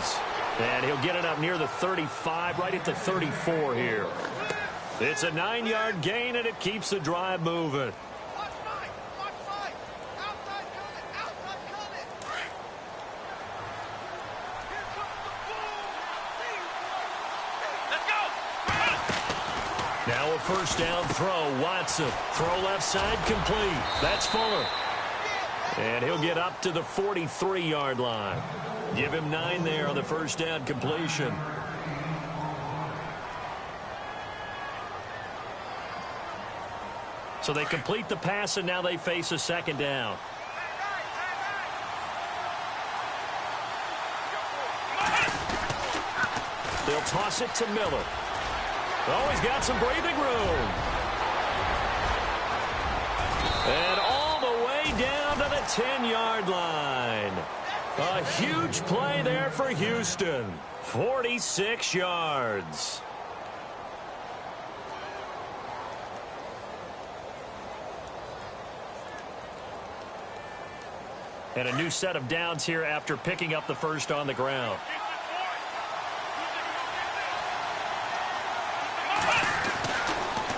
yards. And he'll get it up near the 35, right at the 34 here. It's a 9-yard gain, and it keeps the drive moving. Now a first down throw. Watson. Throw left side complete. That's Fuller. And he'll get up to the 43-yard line. Give him 9 there on the first down completion. So they complete the pass, and now they face a second down. They'll toss it to Miller. Oh, he's got some breathing room. And all the way down to the 10-yard line. A huge play there for Houston. 46 yards. And a new set of downs here after picking up the first on the ground.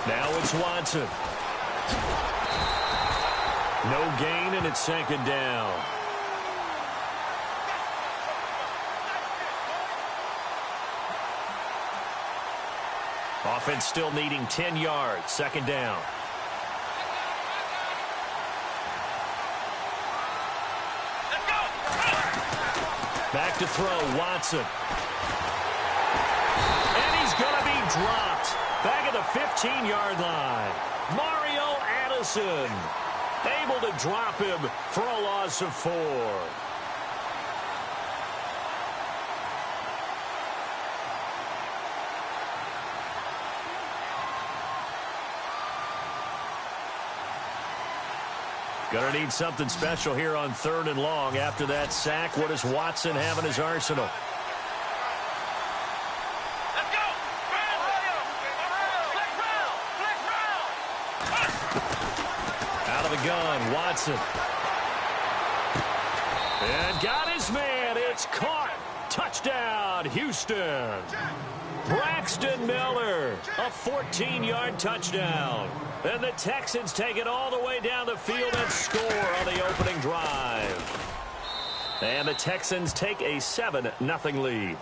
Now it's Watson. No gain, and it's second down. Offense still needing 10 yards. Second down. Back to throw, Watson. And he's going to be dropped. Back at the 15-yard line. Mario Addison able to drop him for a loss of 4. Going to need something special here on 3rd and long. After that sack, what does Watson have in his arsenal? Out of the gun, Watson. And got his man. It's caught. Touchdown, Houston. Braxton Miller, a 14-yard touchdown. And the Texans take it all the way down the field and score on the opening drive. And the Texans take a 7-0 lead.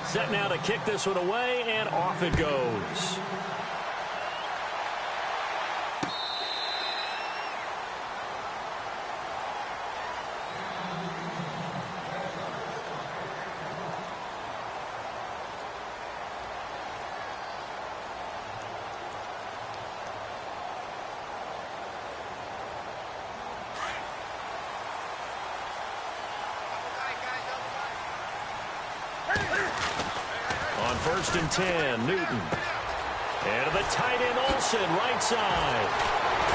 Set now to kick this one away, and off it goes. On 1st and 10, Newton. And to the tight end, Olsen, right side.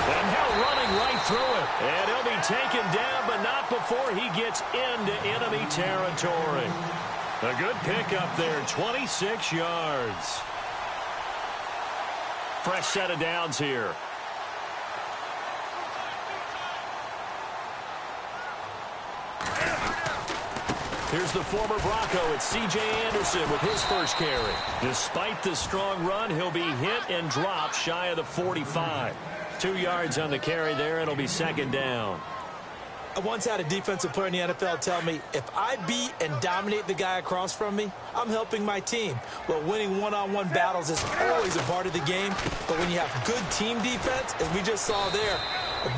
And now running right through it. And he'll be taken down, but not before he gets into enemy territory. A good pickup there, 26 yards. Fresh set of downs here. Here's the former Bronco. It's C.J. Anderson with his first carry. Despite the strong run, he'll be hit and dropped shy of the 45. 2 yards on the carry there. It'll be second down. I once had a defensive player in the NFL tell me, if I beat and dominate the guy across from me, I'm helping my team. Well, winning one-on-one battles is always a part of the game, but when you have good team defense, as we just saw there,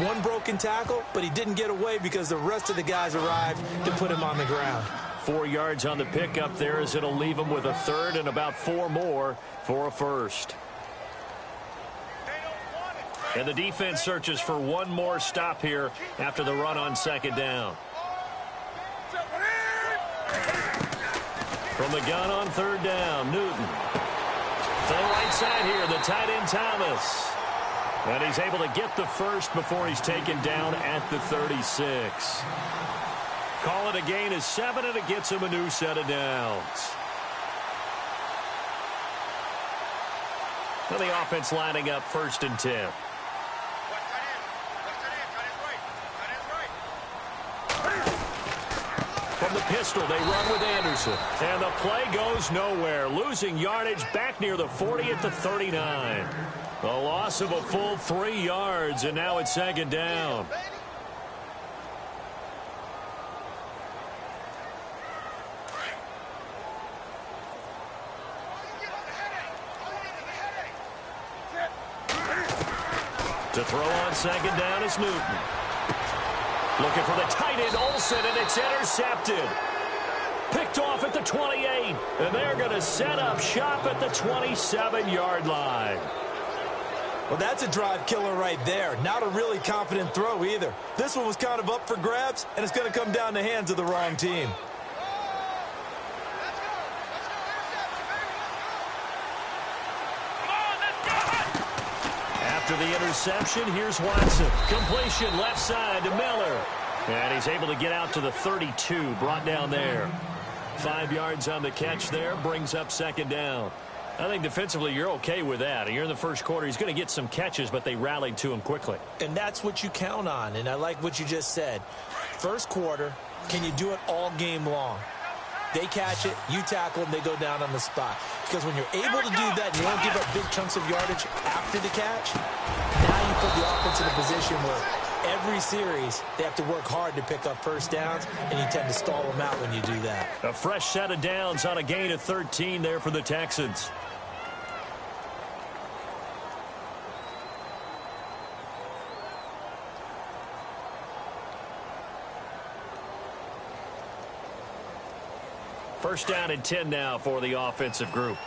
one broken tackle, but he didn't get away because the rest of the guys arrived to put him on the ground. 4 yards on the pickup there as it'll leave him with a third and about 4 more for a first. And the defense searches for one more stop here after the run on second down. From the gun on 3rd down, Newton. To the right side here, the tight end Thomas. And he's able to get the first before he's taken down at the 36. Call it a gain of 7, and it gets him a new set of downs. Well, the offense lining up 1st and 10. From the pistol, they run with Anderson. And the play goes nowhere. Losing yardage back near the 40 at the 39. A loss of a full 3 yards, and now it's 2nd down. To throw on 2nd down is Newton. Looking for the tight end, Olsen, and it's intercepted. Picked off at the 28, and they're going to set up shop at the 27-yard line. Well, that's a drive killer right there. Not a really confident throw either. This one was kind of up for grabs, and it's going to come down the hands of the wrong team. After the interception, here's Watson. Completion left side to Miller. And he's able to get out to the 32, brought down there. 5 yards on the catch there, brings up 2nd down. I think defensively you're okay with that. You're in the first quarter. He's going to get some catches, but they rallied to him quickly. And that's what you count on, and I like what you just said. First quarter, can you do it all game long? They catch it, you tackle them, they go down on the spot. Because when you're able to do that, you don't give up big chunks of yardage after the catch, now you put the offense in a position where every series they have to work hard to pick up 1st downs, and you tend to stall them out when you do that. A fresh set of downs on a gain of 13 there for the Texans. First down and 10 now for the offensive group.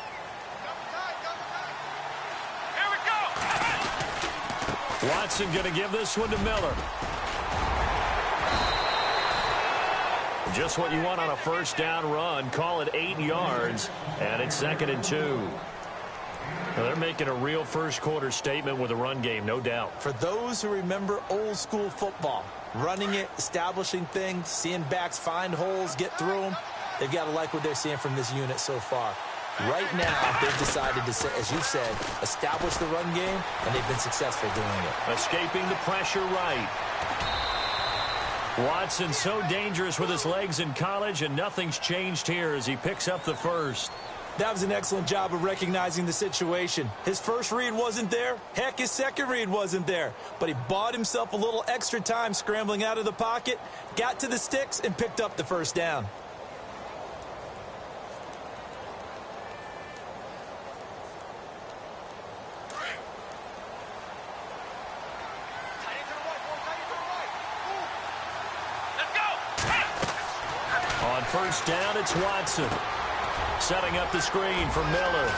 Here we go. Watson going to give this one to Miller. Just what you want on a first down run. Call it 8 yards, and it's 2nd and 2. Now they're making a real first quarter statement with a run game, no doubt. For those who remember old school football, running it, establishing things, seeing backs find holes, get through them, they've got to like what they're seeing from this unit so far. Right now, they've decided to, as you said, establish the run game, and they've been successful doing it. Escaping the pressure right. Watson so dangerous with his legs in college, and nothing's changed here as he picks up the first. That was an excellent job of recognizing the situation. His first read wasn't there. Heck, his second read wasn't there. But he bought himself a little extra time scrambling out of the pocket, got to the sticks, and picked up the first down. On first down, it's Watson. Setting up the screen for Miller.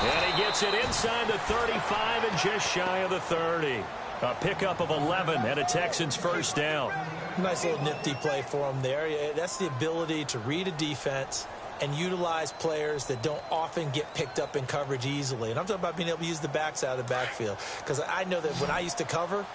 And he gets it inside the 35 and just shy of the 30. A pickup of 11 and a Texans first down. Nice little nifty play for him there. That's the ability to read a defense and utilize players that don't often get picked up in coverage easily. And I'm talking about being able to use the backs out of the backfield. Because I know that when I used to cover,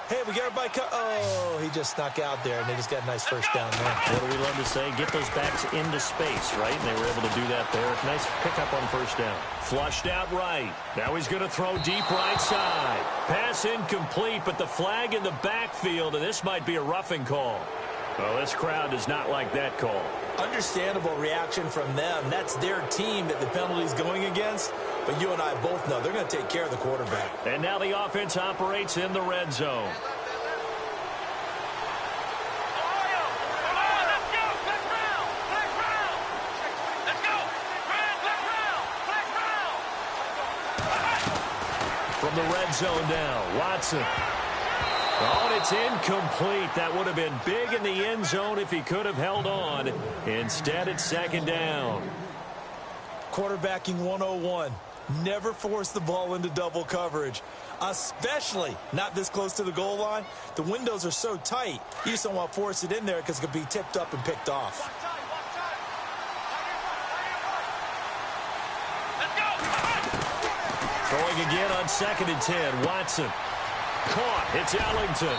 hey, we got everybody oh, he just snuck out there, and they just got a nice first down there. What do we love to say? Get those backs into space, right? And they were able to do that there. Nice pickup on first down. Flushed out right. Now he's going to throw deep right side. Pass incomplete, but the flag in the backfield, and this might be a roughing call. Well, this crowd does not like that call. Understandable reaction from them. That's their team that the penalty's going against. But you and I both know they're going to take care of the quarterback. And now the offense operates in the red zone. From the red zone now, Watson. Oh, and it's incomplete. That would have been big in the end zone if he could have held on. Instead, it's second down. Quarterbacking 101. Never force the ball into double coverage, especially not this close to the goal line. The windows are so tight, you just don't want to force it in there because it could be tipped up and picked off. Going again on 2nd and 10. Watson. Caught. It's Ellington.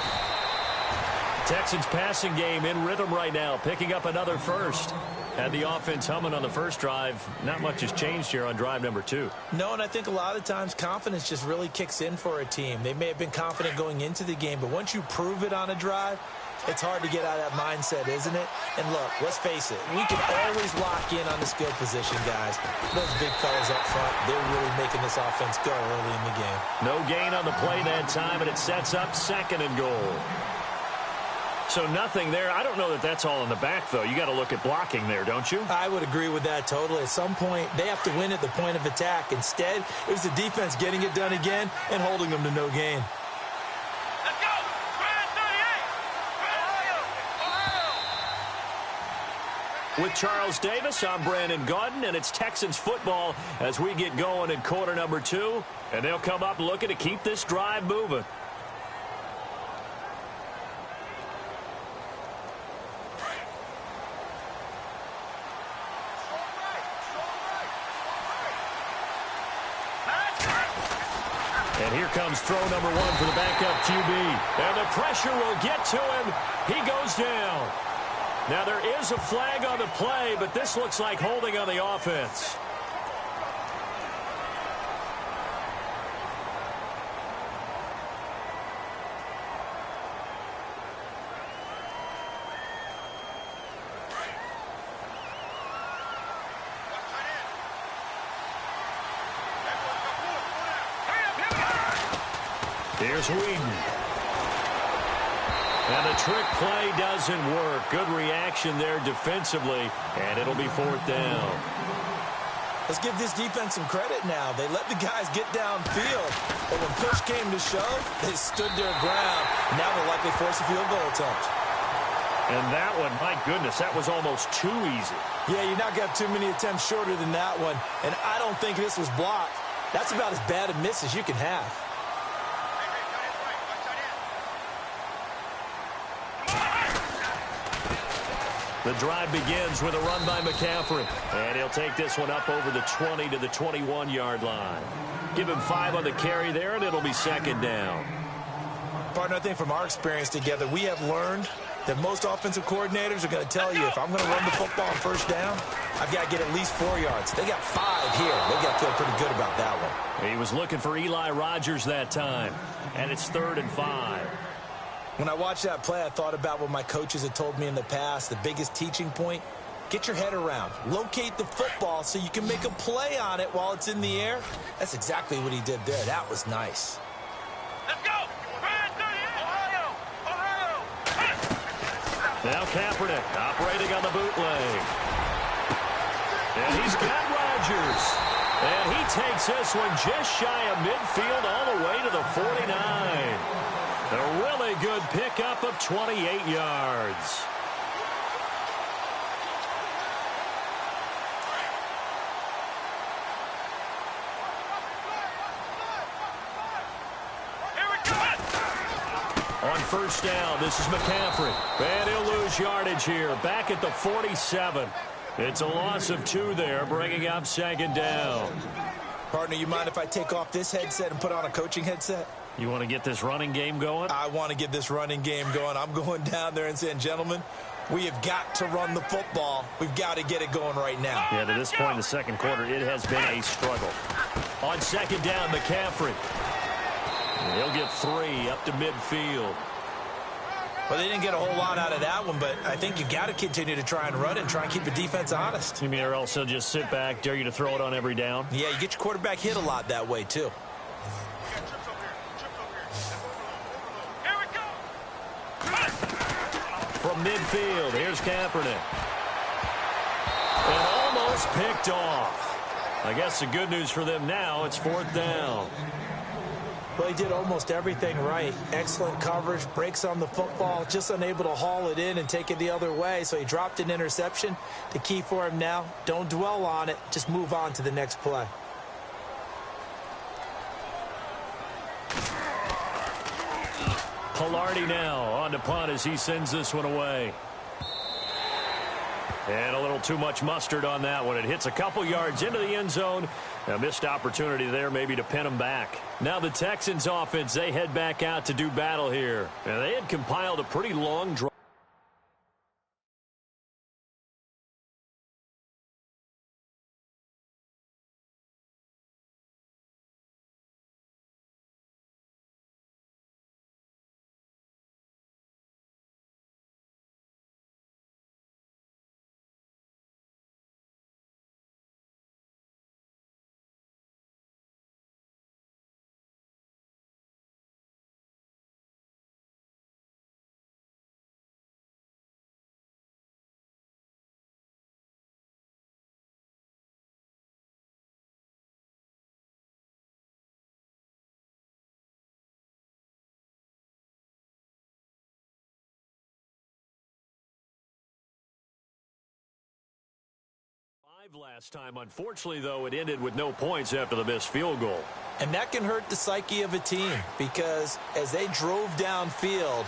Texans passing game in rhythm right now, picking up another first. Had the offense humming on the first drive. Not much has changed here on drive number 2. No, and I think a lot of times confidence just really kicks in for a team. They may have been confident going into the game, but once you prove it on a drive, it's hard to get out of that mindset, isn't it? And look, let's face it, we can always lock in on the skill position, guys. Those big fellas up front, they're really making this offense go early in the game. No gain on the play that time, and it sets up 2nd and goal. So nothing there. I don't know that that's all in the back, though. You got to look at blocking there, don't you? I would agree with that totally. At some point, they have to win at the point of attack. Instead, it was the defense getting it done again and holding them to no gain. Let's go! Brand 38! With Charles Davis, I'm Brandon Gaudin, and it's Texans football as we get going in quarter number 2. And they'll come up looking to keep this drive moving. And here comes throw number 1 for the backup QB. And the pressure will get to him. He goes down. Now there is a flag on the play, but this looks like holding on the offense. Here's Whedon. And the trick play doesn't work. Good reaction there defensively, and it'll be 4th down. Let's give this defense some credit now. They let the guys get downfield, but when push came to shove, they stood their ground, and now will likely force a field goal attempt. And that one, my goodness, that was almost too easy. Yeah, you're not going to have too many attempts shorter than that one, and I don't think this was blocked. That's about as bad a miss as you can have. The drive begins with a run by McCaffrey. And he'll take this one up over the 20 to the 21-yard line. Give him 5 on the carry there, and it'll be 2nd down. Partner, I think from our experience together, we have learned that most offensive coordinators are going to tell you, if I'm going to run the football on 1st down, I've got to get at least 4 yards. They got 5 here. They've got to feel pretty good about that one. He was looking for Eli Rogers that time. And it's 3rd and 5. When I watched that play, I thought about what my coaches had told me in the past. The biggest teaching point, get your head around. Locate the football so you can make a play on it while it's in the air. That's exactly what he did there. That was nice. Let's go! Brand 38! Ohio! Now Kaepernick operating on the bootleg. And he's got Rodgers. And he takes this one just shy of midfield all the way to the 49. A really good pickup of 28 yards. Here we go! On 1st down, this is McCaffrey. And he'll lose yardage here. Back at the 47. It's a loss of 2 there, bringing up 2nd down. Partner, you mind if I take off this headset and put on a coaching headset? You want to get this running game going? I want to get this running game going. I'm going down there and saying, gentlemen, we have got to run the football. We've got to get it going right now. Yeah, to this point in the 2nd quarter, it has been a struggle. On 2nd down, McCaffrey. And he'll get 3 up to midfield. Well, they didn't get a whole lot out of that one, but I think you've got to continue to try and run and try and keep the defense honest. You mean or else they'll just sit back, dare you to throw it on every down? Yeah, you get your quarterback hit a lot that way, too. Here we go! From midfield, here's Kaepernick. And almost picked off. I guess the good news for them now, it's 4th down. Well, he did almost everything right. Excellent coverage, breaks on the football, just unable to haul it in and take it the other way. So he dropped an interception. The key for him now, don't dwell on it. Just move on to the next play. Pilardi now on to punt as he sends this one away. And a little too much mustard on that one. It hits a couple yards into the end zone, A missed opportunity there maybe to pin them back. Now the Texans offense, they head back out to do battle here. And they had compiled a pretty long drive. Last time. Unfortunately, though, it ended with no points after the missed field goal. And that can hurt the psyche of a team because as they drove downfield,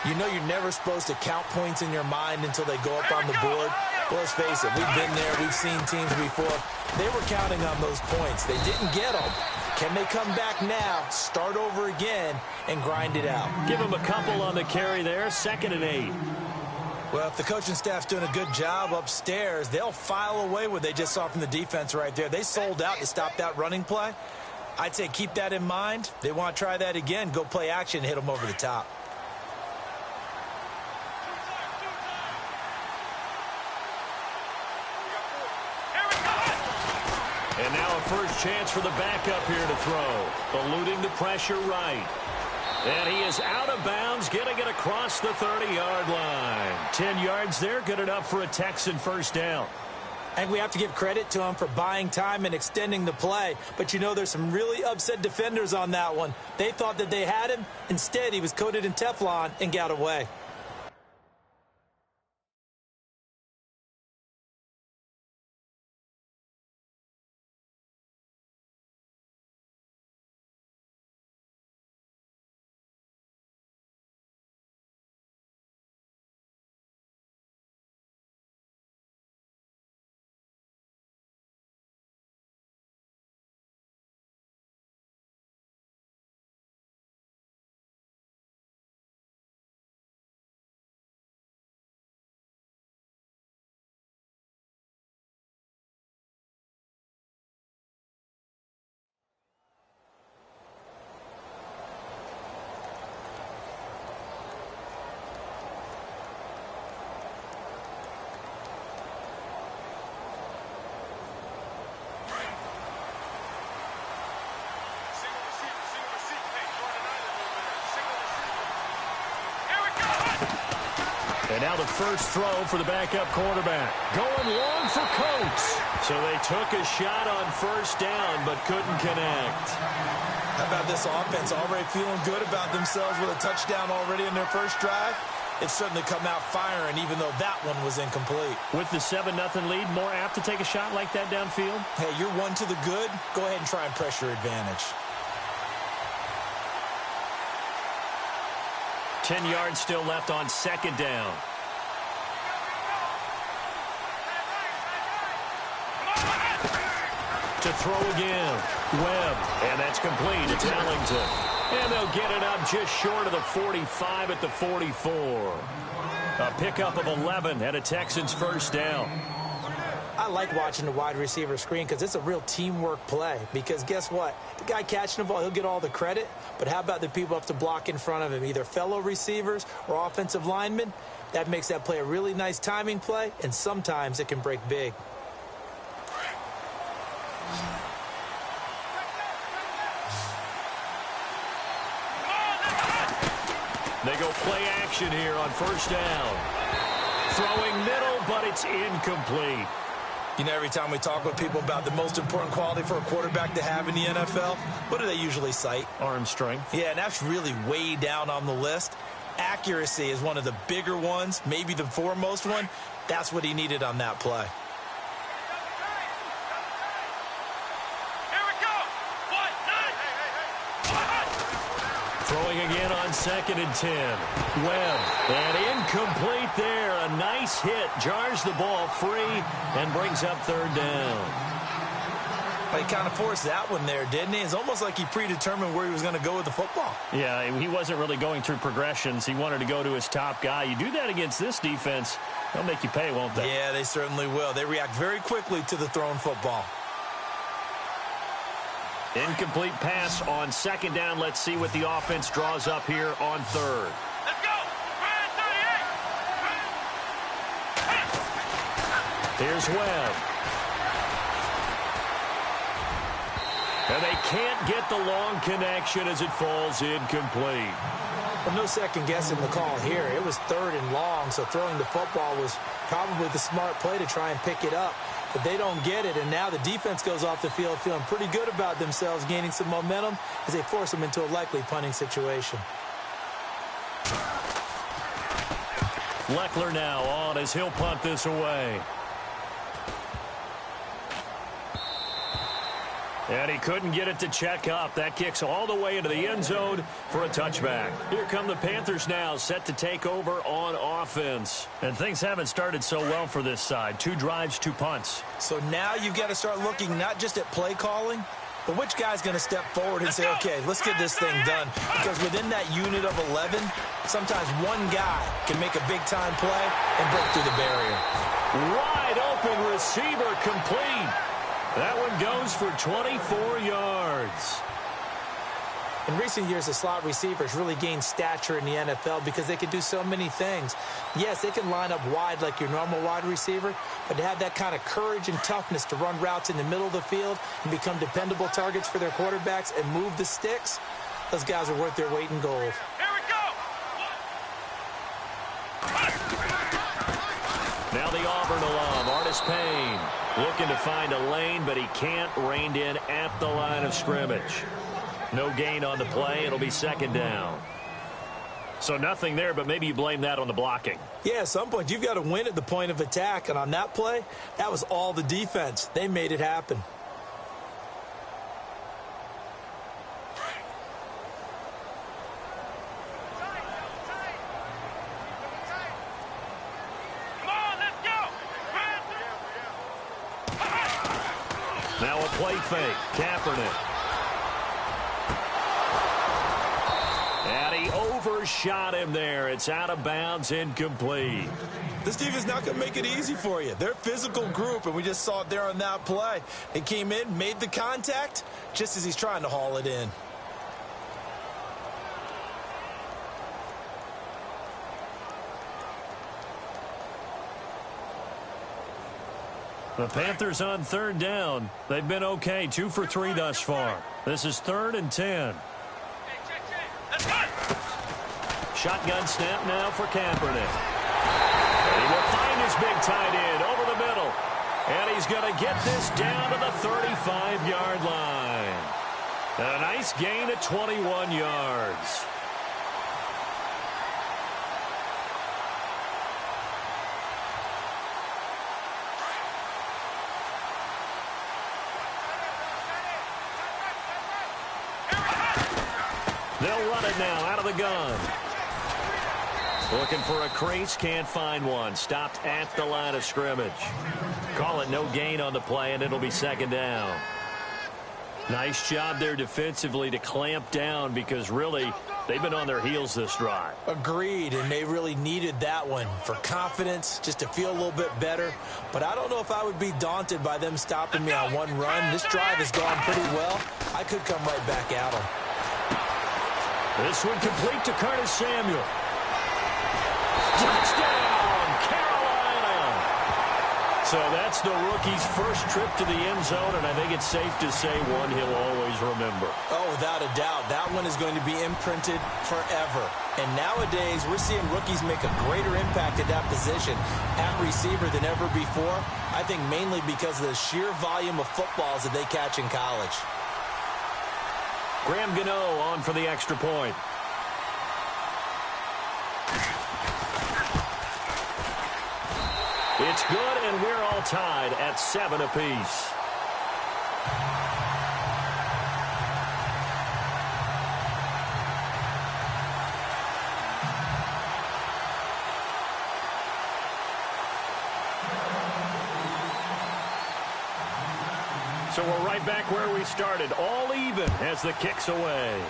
you know you're never supposed to count points in your mind until they go up on the board. Well, let's face it, we've been there. We've seen teams before. They were counting on those points. They didn't get them. Can they come back now, start over again, and grind it out? Give them a couple on the carry there, 2nd and 8. Well, if the coaching staff's doing a good job upstairs, they'll file away what they just saw from the defense right there. They sold out to stop that running play. I'd say keep that in mind. They want to try that again, go play action, and hit them over the top. And now a first chance for the backup here to throw. Eluding the pressure right. And he is out of bounds, getting it across the 30-yard line. 10 yards there, good enough for a Texan first down. I think we have to give credit to him for buying time and extending the play. But you know there's some really upset defenders on that one. They thought that they had him. Instead, he was coated in Teflon and got away. And now the first throw for the backup quarterback. Going long for Coates. So they took a shot on first down but couldn't connect. How about this offense already feeling good about themselves with a touchdown already in their first drive? It's certainly come out firing even though that one was incomplete. With the 7-0 lead, more apt to take a shot like that downfield? Hey, you're one to the good. Go ahead and try and press your advantage. 10 yards still left on second down. To throw again. Webb. And that's complete. It's Ellington. And they'll get it up just short of the 45 at the 44. A pickup of 11 and a Texans first down. I like watching the wide receiver screen because it's a real teamwork play. Because guess what? The guy catching the ball, he'll get all the credit. But how about the people up to block in front of him, either fellow receivers or offensive linemen? That makes that play a really nice timing play, and sometimes it can break big. They go play action here on first down. Throwing middle, but it's incomplete. You know, every time we talk with people about the most important quality for a quarterback to have in the NFL, what do they usually cite? Arm strength. Yeah, and that's really way down on the list. Accuracy is one of the bigger ones, maybe the foremost one. That's what he needed on that play. Here we go. Throwing again on 2nd and 10. Webb. And incomplete there. A nice hit. Jars the ball free and brings up third down. He kind of forced that one there, didn't he? It's almost like he predetermined where he was going to go with the football. Yeah, he wasn't really going through progressions. He wanted to go to his top guy. You do that against this defense, they'll make you pay, won't they? Yeah, they certainly will. They react very quickly to the thrown football. Incomplete pass on second down. Let's see what the offense draws up here on third. Let's go. Here's Webb. And they can't get the long connection as it falls incomplete. Well, no second guessing the call here. It was third and long, so throwing the football was probably the smart play to try and pick it up. But they don't get it, and now the defense goes off the field feeling pretty good about themselves, gaining some momentum as they force them into a likely punting situation. Leckler now on as he'll punt this away. And he couldn't get it to check up. That kicks all the way into the end zone for a touchback. Here come the Panthers now, set to take over on offense. And things haven't started so well for this side. 2 drives, 2 punts. So now you've got to start looking not just at play calling, but which guy's going to step forward and say, okay, let's get this thing done. Because within that unit of 11, sometimes one guy can make a big-time play and break through the barrier. Wide open receiver complete. That one goes for 24 yards. In recent years, the slot receivers really gained stature in the NFL because they can do so many things. Yes, they can line up wide like your normal wide receiver, but to have that kind of courage and toughness to run routes in the middle of the field and become dependable targets for their quarterbacks and move the sticks, those guys are worth their weight in gold. Here we go. Now the Auburn alum, Artis Payne, looking to find a lane, but he can't. Reined in at the line of scrimmage. No gain on the play. It'll be second down. So nothing there, but maybe you blame that on the blocking. Yeah, at some point, you've got to win at the point of attack. And on that play, that was all the defense. They made it happen. Now a play fake. Kaepernick. And he overshot him there. It's out of bounds, incomplete. This team is not going to make it easy for you. They're a physical group, and we just saw it there on that play. He came in, made the contact, just as he's trying to haul it in. The Panthers on third down. They've been okay, 2 for 3 thus far. This is 3rd and 10. Shotgun snap now for Kaepernick. And he will find his big tight end over the middle. And he's going to get this down to the 35-yard line. A nice gain of 21 yards. They'll run it now out of the gun. Looking for a crease, can't find one. Stopped at the line of scrimmage. Call it no gain on the play, and it'll be second down. Nice job there defensively to clamp down because really they've been on their heels this drive. Agreed, and they really needed that one for confidence, just to feel a little bit better. But I don't know if I would be daunted by them stopping me on one run. This drive has gone pretty well. I could come right back at them. This one complete to Curtis Samuel. Touchdown, Carolina! So that's the rookie's first trip to the end zone, and I think it's safe to say one he'll always remember. Oh, without a doubt. That one is going to be imprinted forever. And nowadays, we're seeing rookies make a greater impact at that position at receiver than ever before. I think mainly because of the sheer volume of footballs that they catch in college. Graham Gano on for the extra point. It's good, and we're all tied at 7 apiece. So we're right back where we started, all even as the kick's away.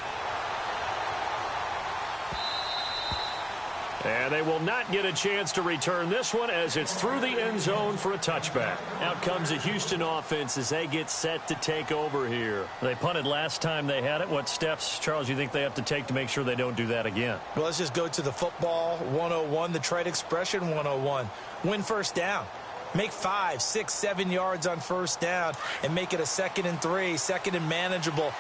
And they will not get a chance to return this one as it's through the end zone for a touchback. Out comes the Houston offense as they get set to take over here. They punted last time they had it. What steps, Charles, you think they have to take to make sure they don't do that again? Well, let's just go to the football 101, the trade expression 101. Win first down. Make 5, 6, 7 yards on first down and make it a 2nd and 3, 2nd and manageable.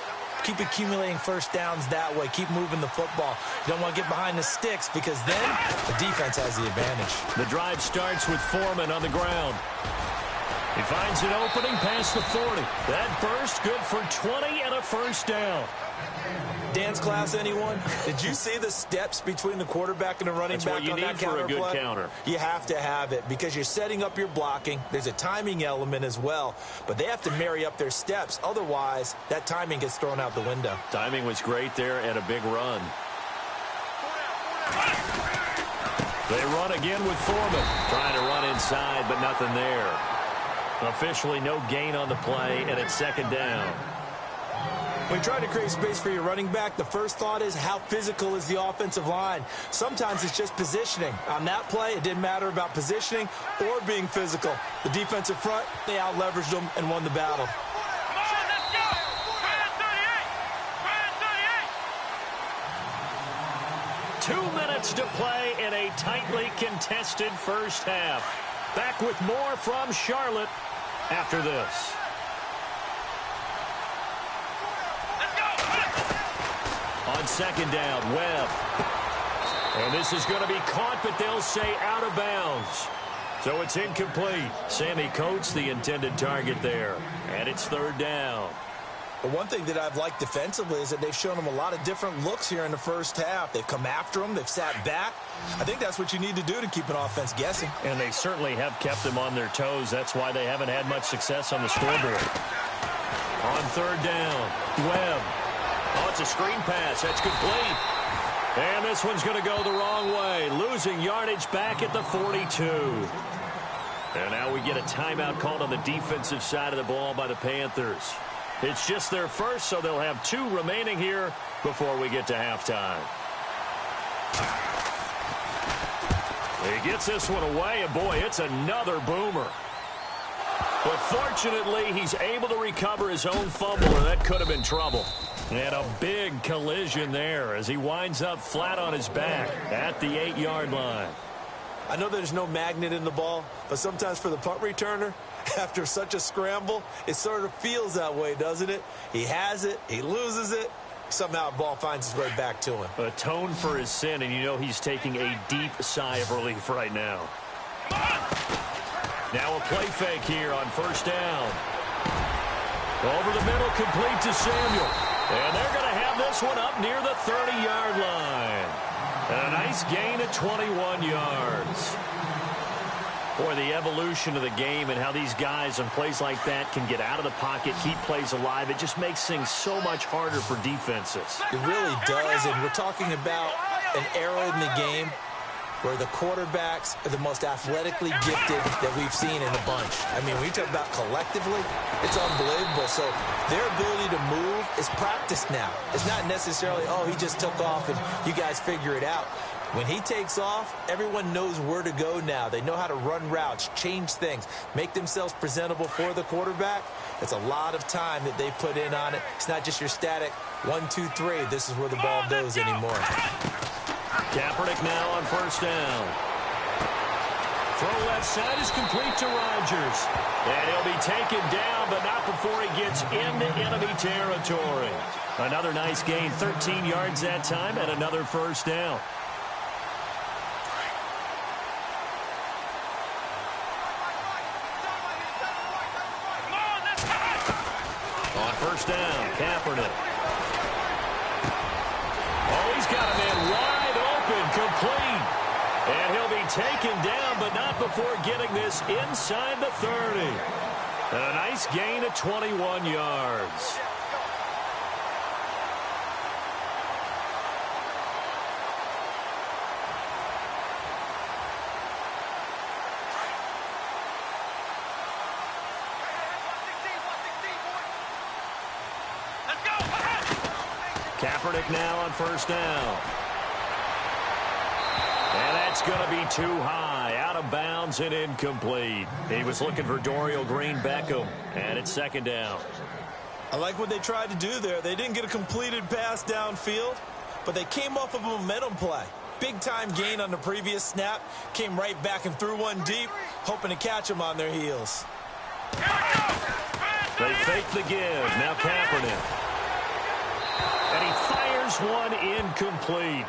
Keep accumulating first downs that way. Keep moving the football. You don't want to get behind the sticks because then the defense has the advantage. The drive starts with Foreman on the ground. He finds an opening past the 40. That burst good for 20 and a first down. Dance class, anyone? Did you see the steps between the quarterback and the running back on that counter play? That's what you need for a good counter. You have to have it because you're setting up your blocking. There's a timing element as well, but they have to marry up their steps. Otherwise, that timing gets thrown out the window. Timing was great there and a big run. They run again with Foreman. Trying to run inside, but nothing there. Officially no gain on the play, and it's 2nd down. When you try to create space for your running back, the first thought is how physical is the offensive line. Sometimes it's just positioning. On that play, it didn't matter about positioning or being physical. The defensive front, they out-leveraged them and won the battle. Come on, let's go! Try 2 minutes to play in a tightly contested first half. Back with more from Charlotte after this. On 2nd down, Webb. And this is going to be caught, but they'll say out of bounds. So it's incomplete. Sammy Coates, the intended target there. And it's 3rd down. But one thing that I've liked defensively is that they've shown them a lot of different looks here in the first half. They've come after them. They've sat back. I think that's what you need to do to keep an offense guessing. And they certainly have kept them on their toes. That's why they haven't had much success on the scoreboard. On 3rd down, Webb. Oh, it's a screen pass. That's complete. And this one's going to go the wrong way. Losing yardage back at the 42. And now we get a timeout called on the defensive side of the ball by the Panthers. It's just their first, so they'll have 2 remaining here before we get to halftime. He gets this one away, and boy, it's another boomer. But fortunately, he's able to recover his own fumble, and that could have been trouble. And a big collision there as he winds up flat on his back at the 8-yard line. I know there's no magnet in the ball, but sometimes for the punt returner, after such a scramble, it sort of feels that way, doesn't it? He has it, he loses it, somehow the ball finds its way back to him. Atone for his sin, and you know he's taking a deep sigh of relief right now. Now a play fake here on 1st down. Over the middle, complete to Samuel. And they're going to have this one up near the 30-yard line. And a nice gain of 21 yards. Boy, the evolution of the game and how these guys on plays like that can get out of the pocket, keep plays alive, it just makes things so much harder for defenses. It really does, and we're talking about an era in the game where the quarterbacks are the most athletically gifted that we've seen in a bunch. I mean, when you talk about collectively, it's unbelievable. So their ability to move is practiced now. It's not necessarily, oh, he just took off and you guys figure it out. When he takes off, everyone knows where to go now. They know how to run routes, change things, make themselves presentable for the quarterback. It's a lot of time that they put in on it. It's not just your static 1, 2, 3. This is where the ball goes anymore. Kaepernick now on 1st down. Throw left side is complete to Rodgers. And he'll be taken down, but not before he gets into enemy territory. Another nice gain, 13 yards that time, and another 1st down. On 1st down, Kaepernick. Oh, he's got a man wide open, complete. And he'll be taken down, but not before getting this inside the 30. And a nice gain of 21 yards. Kaepernick now on first down. And that's going to be too high, out of bounds and incomplete. He was looking for Dorial Green-Beckham, and it's second down. I like what they tried to do there. They didn't get a completed pass downfield, but they came off of a momentum play. Big-time gain on the previous snap, came right back and threw one deep, hoping to catch them on their heels. They fake the give. Now Kaepernick. And he fires one incomplete.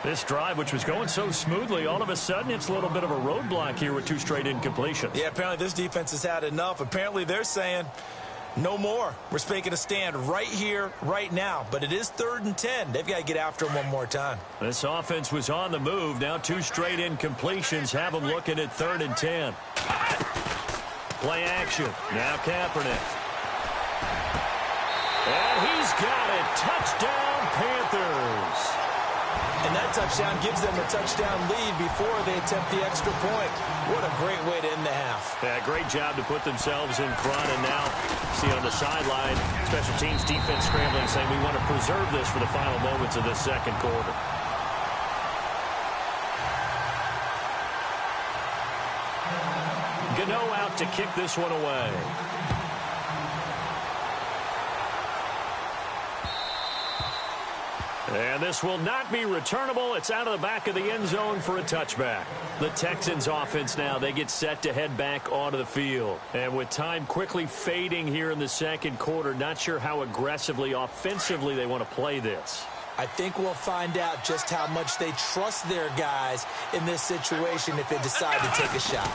This drive, which was going so smoothly, all of a sudden it's a little bit of a roadblock here with 2 straight incompletions. Yeah, apparently this defense has had enough. Apparently they're saying no more. We're making a stand right here, right now. But it is 3rd and 10. They've got to get after him one more time. This offense was on the move. Now 2 straight incompletions have them looking at 3rd and 10. Play action. Now Kaepernick. And he's got it. Touchdown, Panthers. And that touchdown gives them a touchdown lead before they attempt the extra point. What a great way to end the half. Yeah, great job to put themselves in front. And now, see on the sideline, special teams defense scrambling, saying we want to preserve this for the final moments of this second quarter. Gano out to kick this one away. And this will not be returnable. It's out of the back of the end zone for a touchback. The Texans offense now, they get set to head back onto the field. And with time quickly fading here in the second quarter, not sure how aggressively, offensively they want to play this. I think we'll find out just how much they trust their guys in this situation if they decide to take a shot.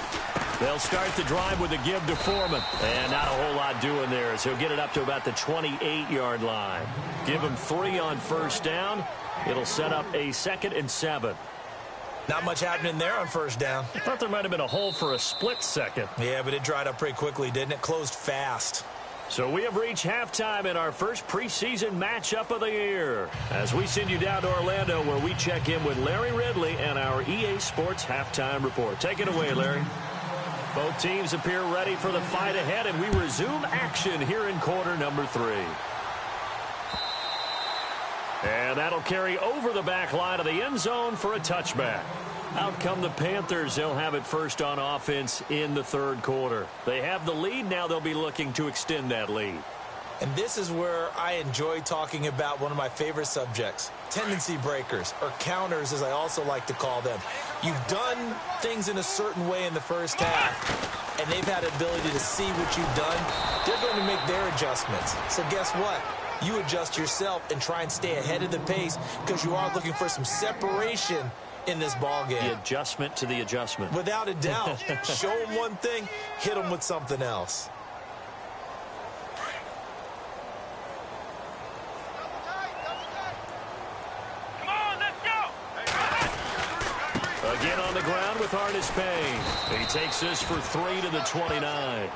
They'll start the drive with a give to Foreman. And not a whole lot doing there as he'll get it up to about the 28-yard line. Give him 3 on first down. It'll set up a 2nd and 7. Not much happening there on first down. I thought there might have been a hole for a split second. Yeah, but it dried up pretty quickly, didn't it? Closed fast. So we have reached halftime in our first preseason matchup of the year as we send you down to Orlando where we check in with Larry Ridley and our EA Sports halftime report. Take it away, Larry. Both teams appear ready for the fight ahead, and we resume action here in quarter number 3. And that'll carry over the back line of the end zone for a touchback. Out come the Panthers. They'll have it first on offense in the third quarter. They have the lead. Now they'll be looking to extend that lead. And this is where I enjoy talking about one of my favorite subjects, tendency breakers, or counters as I also like to call them. You've done things in a certain way in the first half, and they've had the ability to see what you've done. They're going to make their adjustments. So guess what? You adjust yourself and try and stay ahead of the pace because you are looking for some separation in this ball game. The adjustment to the adjustment. Without a doubt. Show them one thing, hit them with something else. Come on, let's go. Again on the ground with Artis Payne. He takes this for 3 to the 29.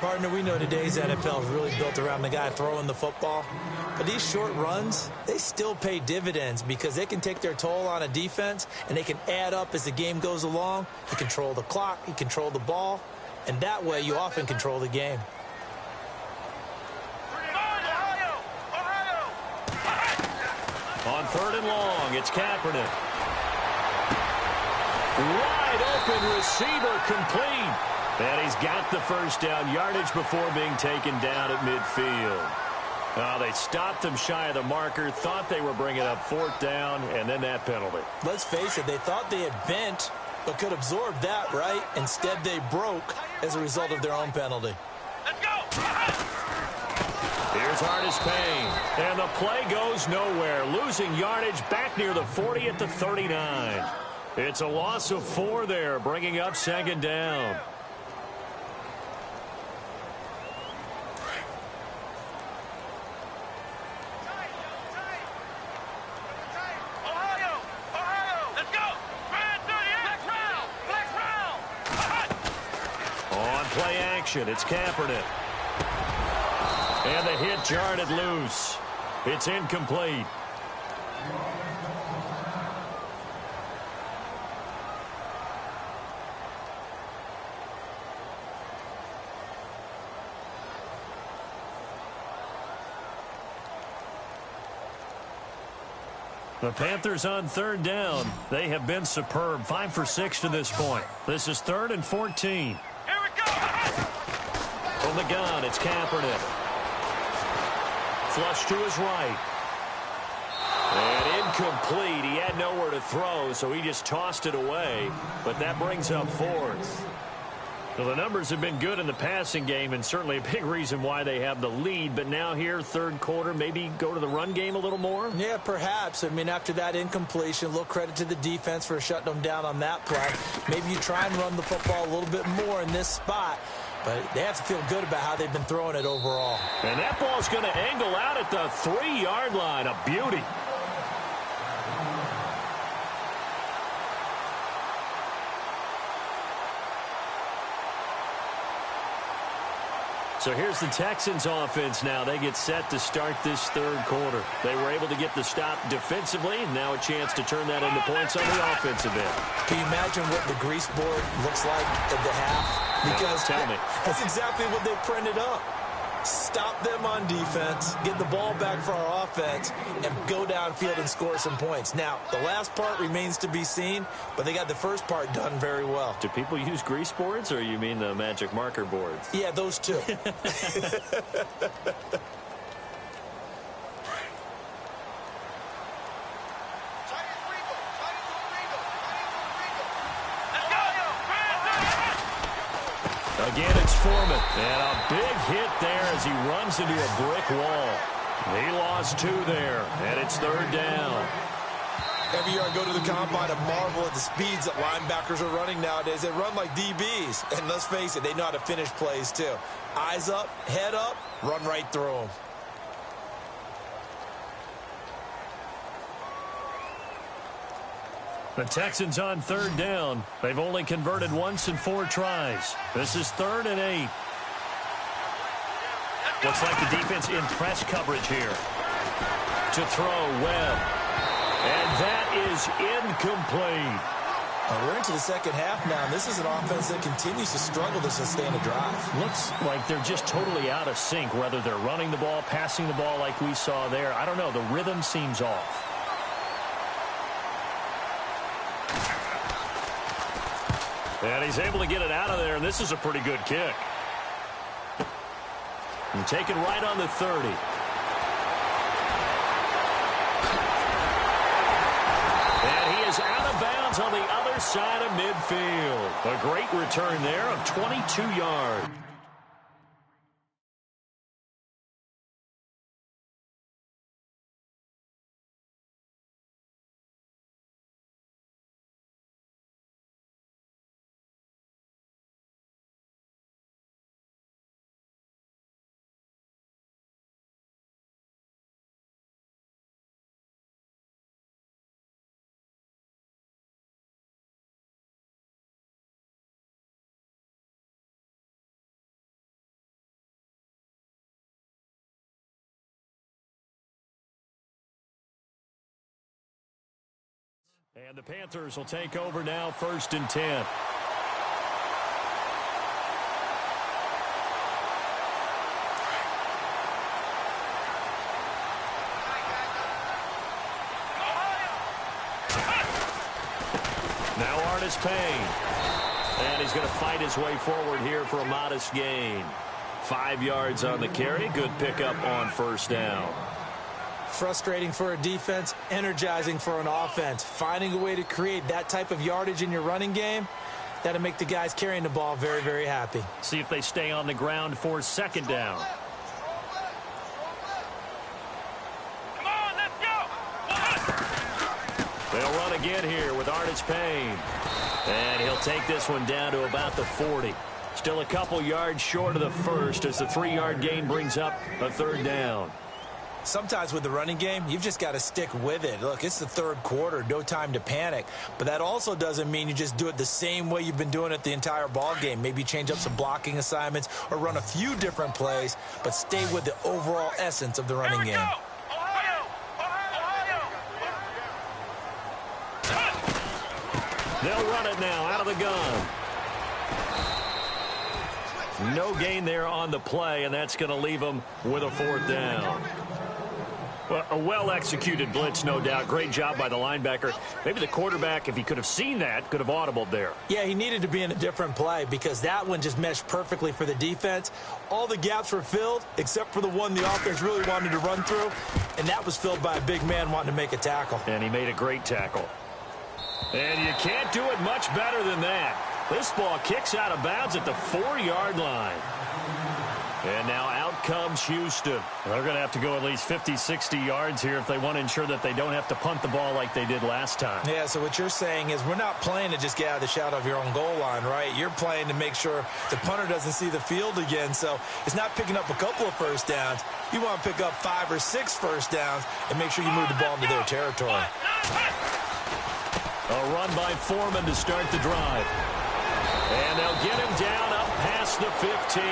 Partner, we know today's NFL is really built around the guy throwing the football. But these short runs, they still pay dividends because they can take their toll on a defense and they can add up as the game goes along. You control the clock, you control the ball, and that way you often control the game. On 3rd and long, it's Kaepernick. Wide open receiver complete. And he's got the first down yardage before being taken down at midfield. They stopped him shy of the marker, thought they were bringing up 4th down, and then that penalty. Let's face it, they thought they had bent, but could absorb that, right? Instead, they broke as a result of their own penalty. Let's go. Here's Artis Payne, and the play goes nowhere. Losing yardage back near the 40 at the 39. It's a loss of 4 there, bringing up 2nd down. Play action. It's Kaepernick. And the hit jarred it loose. It's incomplete. The Panthers on third down. They have been superb. 5 for 6 to this point. This is 3rd and 14. Here we go. From the gun, it's Kaepernick. Flush to his right. And incomplete. He had nowhere to throw, so he just tossed it away. But that brings up 4th. Well, the numbers have been good in the passing game, and certainly a big reason why they have the lead. But now here, third quarter, maybe go to the run game a little more? Yeah, perhaps. I mean, after that incompletion, a little credit to the defense for shutting them down on that play. Maybe you try and run the football a little bit more in this spot. But they have to feel good about how they've been throwing it overall. And that ball's going to angle out at the 3-yard line. A beauty. So here's the Texans offense now. They get set to start this third quarter. They were able to get the stop defensively. Now a chance to turn that into points on the offensive end. Can you imagine what the grease board looks like at the half? Because tell me. That's exactly what they printed up. Stop them on defense, get the ball back for our offense, and go downfield and score some points. Now, the last part remains to be seen, but they got the first part done very well. Do people use grease boards, or you mean the magic marker boards? Yeah, those two. Again, it's Foreman. And a big hit there as he runs into a brick wall. He lost 2 there, and it's third down. Every year I go to the combine, I marvel at the speeds that linebackers are running nowadays. They run like DBs. And let's face it, they know how to finish plays too. Eyes up, head up, run right through them. The Texans on third down. They've only converted once in 4 tries. This is 3rd and 8. Looks like the defense in press coverage here. To throw, Webb. And that is incomplete. We're into the second half now, and this is an offense that continues to struggle to sustain a drive. Looks like they're just totally out of sync, whether they're running the ball, passing the ball like we saw there. I don't know. The rhythm seems off. And he's able to get it out of there, and this is a pretty good kick. And taken right on the 30. And he is out of bounds on the other side of midfield. A great return there of 22 yards. And the Panthers will take over now, 1st and 10. Now Artis Payne. And he's going to fight his way forward here for a modest gain. 5 yards on the carry. Good pickup on 1st down. Frustrating for a defense, energizing for an offense. Finding a way to create that type of yardage in your running game, that'll make the guys carrying the ball very, very happy. See if they stay on the ground for 2nd down. Come on, let's go. They'll run again here with Artis Payne. And he'll take this one down to about the 40. Still a couple yards short of the first as the 3-yard gain brings up a 3rd down. Sometimes with the running game, you've just got to stick with it. Look, it's the 3rd quarter, no time to panic. But that also doesn't mean you just do it the same way you've been doing it the entire ball game. Maybe change up some blocking assignments or run a few different plays, but stay with the overall essence of the running game. They'll run it now out of the gun. No gain there on the play, and that's going to leave them with a 4th down. Well, a well-executed blitz, no doubt. Great job by the linebacker. Maybe the quarterback, if he could have seen that, could have audibled there. Yeah, he needed to be in a different play because that one just meshed perfectly for the defense. All the gaps were filled except for the one the offense really wanted to run through, and that was filled by a big man wanting to make a tackle. And he made a great tackle. And you can't do it much better than that. This ball kicks out of bounds at the 4-yard line. And now out comes Houston. They're going to have to go at least 50, 60 yards here if they want to ensure that they don't have to punt the ball like they did last time. Yeah, so what you're saying is we're not playing to just get out of the shadow of your own goal line, right? You're playing to make sure the punter doesn't see the field again. So it's not picking up a couple of first downs. You want to pick up 5 or 6 first downs and make sure you move the ball into their territory. A run by Foreman to start the drive. And they'll get him down up past the 15.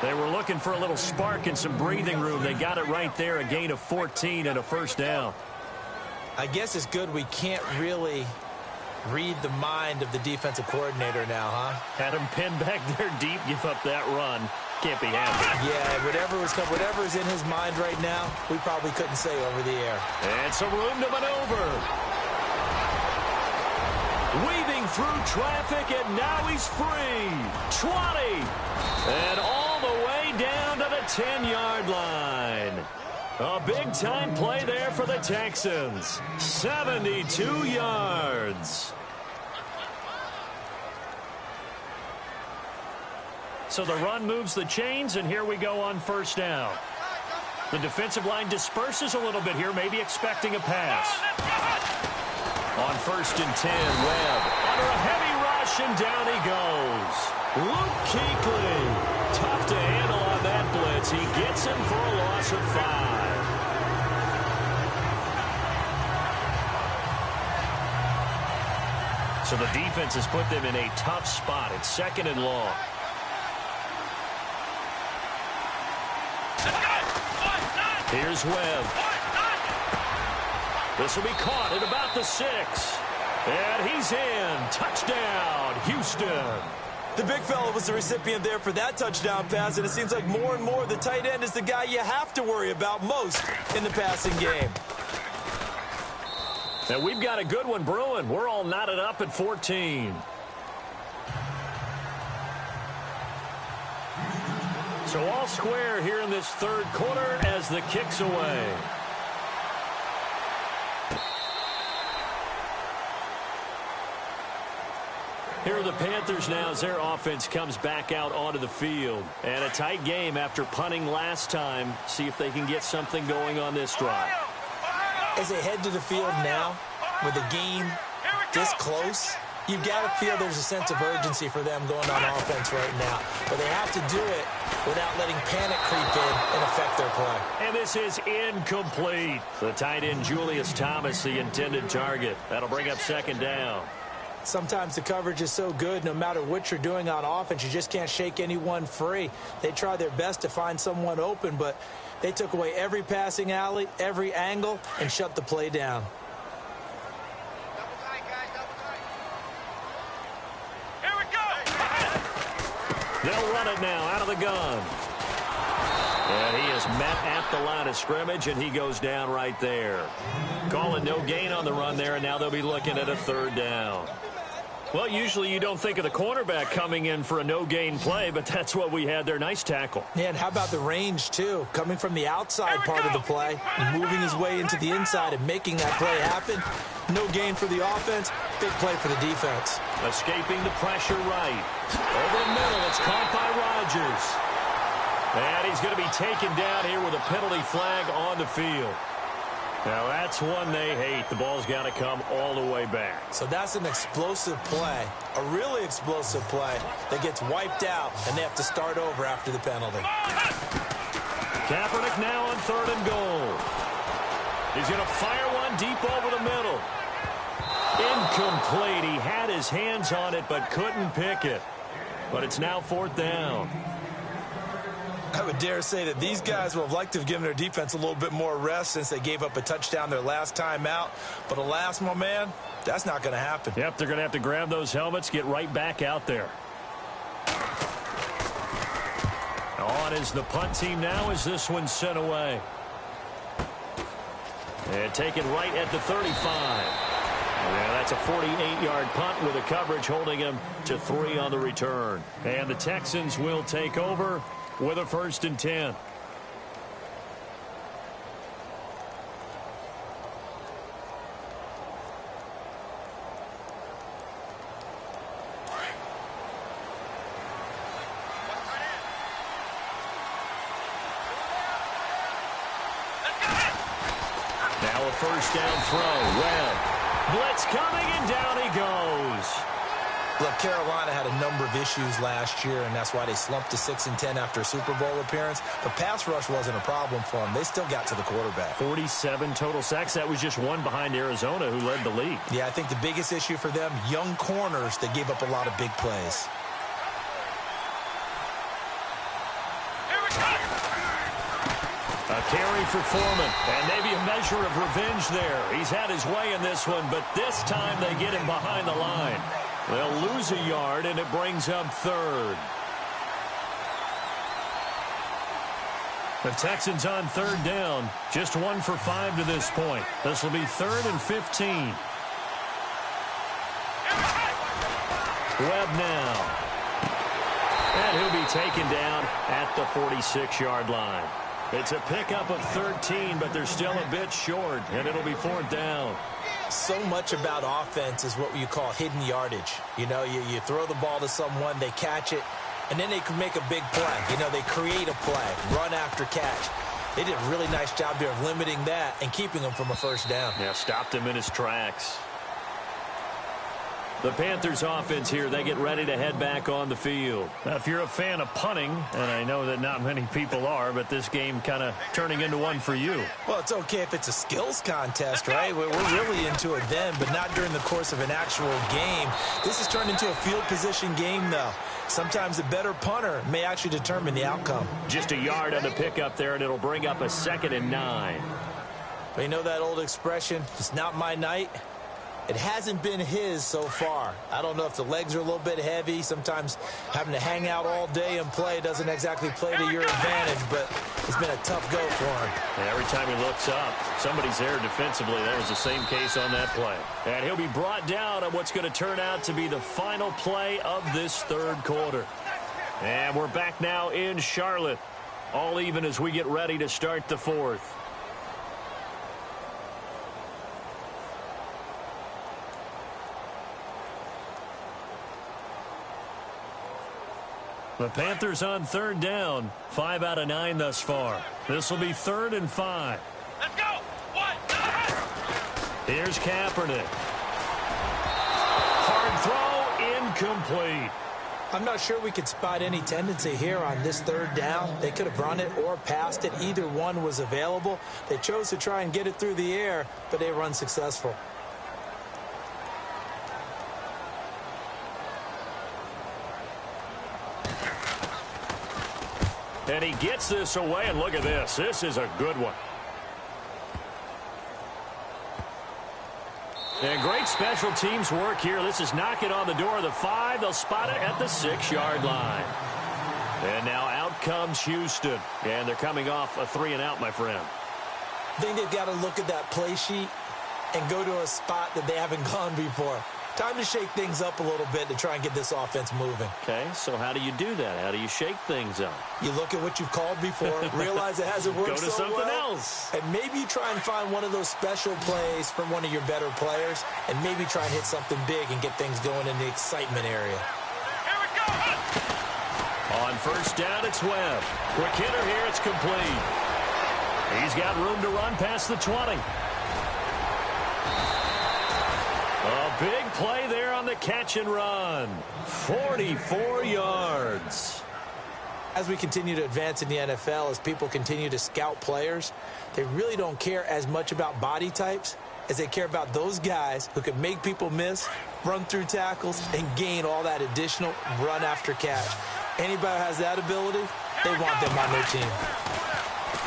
They were looking for a little spark and some breathing room. They got it right there, a gain of 14 and a first down. I guess it's good we can't really read the mind of the defensive coordinator now, huh? Had him pinned back there deep, give up that run. Can't be happy. Yeah, whatever is in his mind right now, we probably couldn't say over the air. And some room to maneuver. Weaving through traffic, and now he's free. 20. And all the way down to the 10-yard line. A big-time play there for the Texans. 72 yards. So the run moves the chains, and here we go on first down. The defensive line disperses a little bit here, maybe expecting a pass. On 1st and 10, Webb under a heavy rush, and down he goes. Luke Kuechly, tough to handle on that blitz. He gets him for a loss of 5. So the defense has put them in a tough spot. It's 2nd and long. Here's Webb. This will be caught at about the 6. And he's in. Touchdown, Houston. The big fella was the recipient there for that touchdown pass, and it seems like more and more the tight end is the guy you have to worry about most in the passing game. And we've got a good one brewing. We're all knotted up at 14. So all square here in this 3rd quarter as the kick's away. Here are the Panthers now as their offense comes back out onto the field. And a tight game after punting last time. See if they can get something going on this drive. As they head to the field now, with the game this close, you've got to feel there's a sense of urgency for them going on offense right now. But they have to do it without letting panic creep in and affect their play. And this is incomplete. The tight end, Julius Thomas, the intended target. That'll bring up 2nd down. Sometimes the coverage is so good, no matter what you're doing on offense, you just can't shake anyone free. They try their best to find someone open, but they took away every passing alley, every angle, and shut the play down. Here we go. They'll run it now out of the gun. And he is met at the line of scrimmage, and he goes down right there. Calling no gain on the run there, and now they'll be looking at a 3rd down. Well, usually you don't think of the cornerback coming in for a no-gain play, but that's what we had there. Nice tackle. Yeah, and how about the range, too? Coming from the outside part of the play, and moving his way into the inside and making that play happen. No gain for the offense, big play for the defense. Escaping the pressure right. Over the middle, it's caught by Rodgers. And he's going to be taken down here with a penalty flag on the field. Now, that's one they hate. The ball's got to come all the way back. So that's an explosive play, a really explosive play that gets wiped out, and they have to start over after the penalty. Kaepernick now on 3rd and goal. He's going to fire one deep over the middle. Incomplete. He had his hands on it but couldn't pick it. But it's now 4th down. I would dare say that these guys would have liked to have given their defense a little bit more rest since they gave up a touchdown their last time out. But alas, my man, that's not going to happen. Yep, they're going to have to grab those helmets, get right back out there. On is the punt team now as this one's sent away. And taken right at the 35. Yeah, that's a 48-yard punt with a coverage holding him to 3 on the return. And the Texans will take over with a 1st and 10. Now a 1st down throw. Webb. Blitz coming, and down he goes. Look, Carolina had a number of issues last year, and that's why they slumped to 6-10 after a Super Bowl appearance. But pass rush wasn't a problem for them. They still got to the quarterback. 47 total sacks. That was just one behind Arizona, who led the league. Yeah, I think the biggest issue for them, young corners that gave up a lot of big plays. A carry for Foreman, and maybe a measure of revenge there. He's had his way in this one, but this time they get him behind the line. They'll lose a yard, and it brings up 3rd. The Texans on 3rd down, just 1 for 5 to this point. This will be 3rd and 15. Webb now. And he'll be taken down at the 46-yard line. It's a pickup of 13, but they're still a bit short, and it'll be 4th down. So much about offense is what you call hidden yardage. You know, you throw the ball to someone, they catch it, and then they can make a big play. You know, they create a play, run after catch. They did a really nice job there of limiting that and keeping him from a 1st down. Yeah, stopped him in his tracks. The Panthers offense here, they get ready to head back on the field. Now, if you're a fan of punting, and I know that not many people are, but this game kind of turning into one for you. Well, it's okay if it's a skills contest, right? We're really into it then, but not during the course of an actual game. This has turned into a field position game, though. Sometimes a better punter may actually determine the outcome. Just a yard on the pickup there, and it'll bring up a 2nd and 9. But you know that old expression, it's not my night? It hasn't been his so far. I don't know if the legs are a little bit heavy. Sometimes having to hang out all day and play doesn't exactly play to your advantage, but it's been a tough go for him. And every time he looks up, somebody's there defensively. That was the same case on that play. And he'll be brought down on what's going to turn out to be the final play of this 3rd quarter. And we're back now in Charlotte. All even as we get ready to start the 4th. The Panthers on 3rd down. 5 out of 9 thus far. This will be 3rd and 5. Let's go. 1. Here's Kaepernick. Hard throw, incomplete. I'm not sure we could spot any tendency here on this 3rd down. They could have run it or passed it. Either one was available. They chose to try and get it through the air, but they were unsuccessful. And he gets this away, and look at this. This is a good one. And great special teams work here. This is knocking on the door of the 5. They'll spot it at the 6-yard line. And now out comes Houston. And they're coming off a 3-and-out, my friend. I think they've got to look at that play sheet and go to a spot that they haven't gone before. Time to shake things up a little bit to try and get this offense moving. Okay, so how do you do that? How do you shake things up? You look at what you've called before, realize it hasn't worked so well. Go to something else. And maybe you try and find one of those special plays from one of your better players, and maybe try and hit something big and get things going in the excitement area. Here we go. On 1st down, it's Webb. Quick hitter here, it's complete. He's got room to run past the 20. A big play there on the catch and run. 44 yards. As we continue to advance in the NFL, as people continue to scout players, they really don't care as much about body types as they care about those guys who can make people miss, run through tackles, and gain all that additional run after catch. Anybody who has that ability, they want them on their team.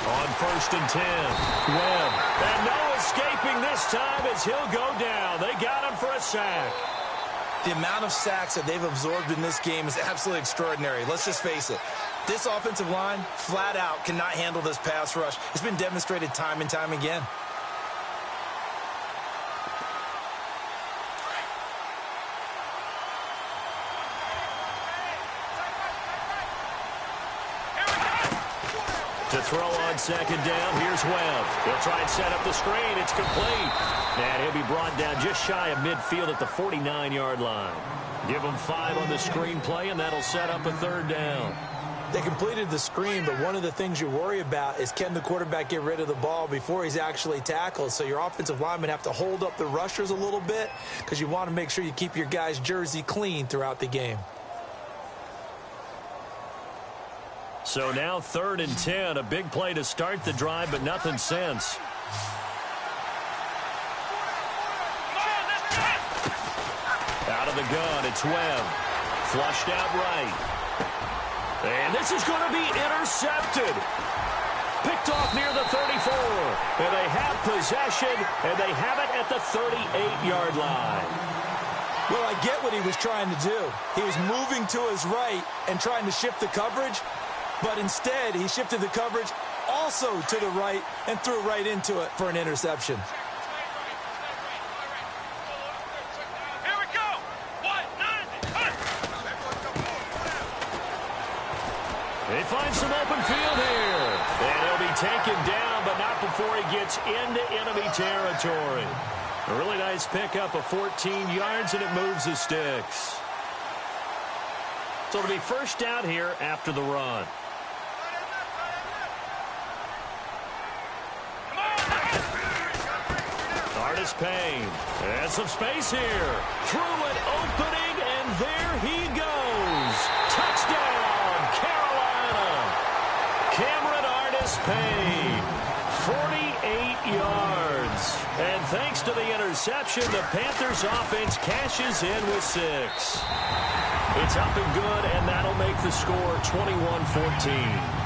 On 1st and 10, Webb. And no escaping this time as he'll go down. They got him for a sack. The amount of sacks that they've absorbed in this game is absolutely extraordinary. Let's just face it. This offensive line, flat out, cannot handle this pass rush. It's been demonstrated time and time again. To throw on second down, here's Webb. He'll try and set up the screen. It's complete. And he'll be brought down just shy of midfield at the 49-yard line. Give him 5 on the screen play, and that'll set up a third down. They completed the screen, but one of the things you worry about is can the quarterback get rid of the ball before he's actually tackled. So your offensive linemen have to hold up the rushers a little bit because you want to make sure you keep your guy's jersey clean throughout the game. So now 3rd and 10, a big play to start the drive, but nothing since. Out of the gun, it's Webb. Flushed out right. And this is going to be intercepted. Picked off near the 34. And they have possession, and they have it at the 38-yard line. Well, I get what he was trying to do. He was moving to his right and trying to shift the coverage. But instead, he shifted the coverage also to the right and threw right into it for an interception. Here we go. They find some open field here. And he'll be taken down, but not before he gets into enemy territory. A really nice pickup of 14 yards, and it moves the sticks. So it'll be first down here after the run. Payne. And some space here. Through an opening, and there he goes. Touchdown, Carolina. Cameron Artis-Payne. 48 yards. And thanks to the interception, the Panthers offense cashes in with 6. It's up and good, and that'll make the score 21-14.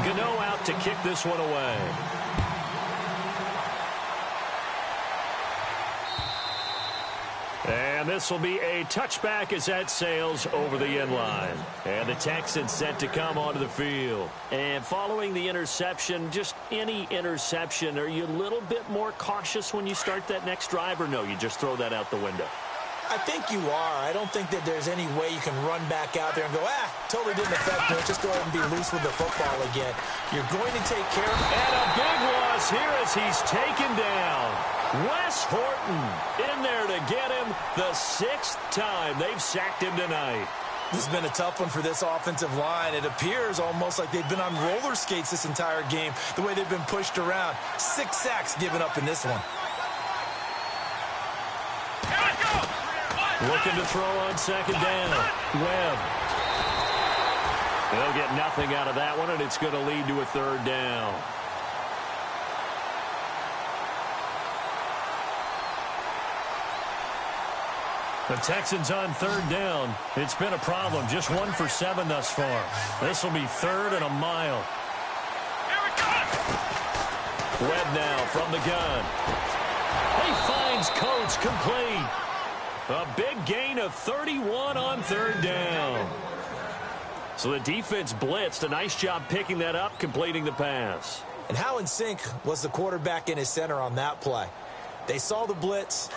Gano out to kick this one away. And this will be a touchback as that sails over the end line. And the Texans set to come onto the field. And following the interception, just any interception, are you a little bit more cautious when you start that next drive, or no, you just throw that out the window? I think you are. I don't think that there's any way you can run back out there and go, totally didn't affect me. Just go ahead and be loose with the football again. You're going to take care of it. And a big loss here as he's taken down. Wes Horton in there to get him the 6th time they've sacked him tonight. This has been a tough one for this offensive line. It appears almost like they've been on roller skates this entire game, the way they've been pushed around. 6 sacks given up in this one. Looking to throw on second down. Webb. They'll get nothing out of that one, and it's going to lead to a 3rd down. The Texans on 3rd down. It's been a problem. Just 1 for 7 thus far. This will be 3rd and a mile. Webb now from the gun. He finds Coates complete. A big gain of 31 on 3rd down. So the defense blitzed. A nice job picking that up, completing the pass. And how in sync was the quarterback in his center on that play? They saw the blitz,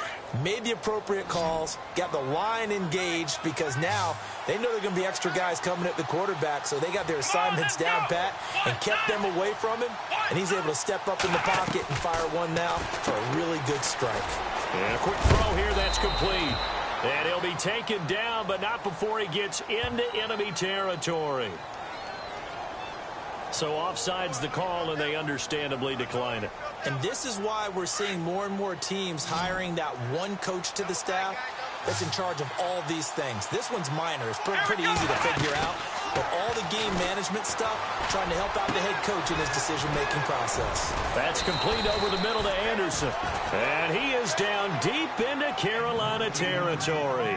made the appropriate calls, got the line engaged because now they know there are going to be extra guys coming at the quarterback, so they got their assignments down pat and kept them away from him, and he's able to step up in the pocket and fire one now for a really good strike. And a quick throw here that's complete. And he'll be taken down, but not before he gets into enemy territory. So offside's the call, and they understandably decline it. And this is why we're seeing more and more teams hiring that one coach to the staff that's in charge of all these things. This one's minor. It's pretty easy to figure out. But all the game management stuff, trying to help out the head coach in his decision-making process. That's complete over the middle to Anderson. And he is down deep into Carolina territory.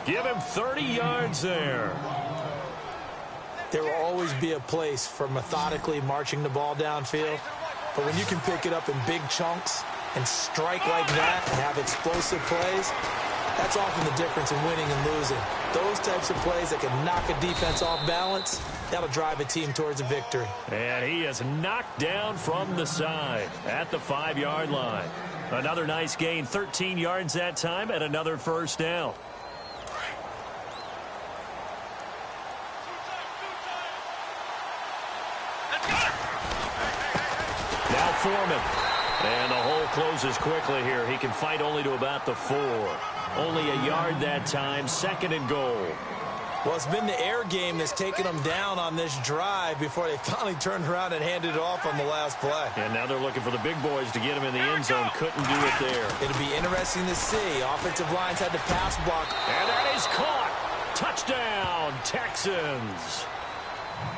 Give him 30 yards there. There will always be a place for methodically marching the ball downfield. But when you can pick it up in big chunks and strike like that and have explosive plays, that's often the difference in winning and losing. Those types of plays that can knock a defense off balance, that'll drive a team towards a victory. And he is knocked down from the side at the 5-yard line. Another nice gain, 13 yards that time, and another first down. Now Foreman. And the hole closes quickly here. He can fight only to about the 4. Only a yard that time, 2nd and goal. Well, it's been the air game that's taken them down on this drive before they finally turned around and handed it off on the last play. And now they're looking for the big boys to get him in the end zone. Couldn't do it there. It'll be interesting to see. Offensive lines had to pass block. And that is caught. Touchdown, Texans.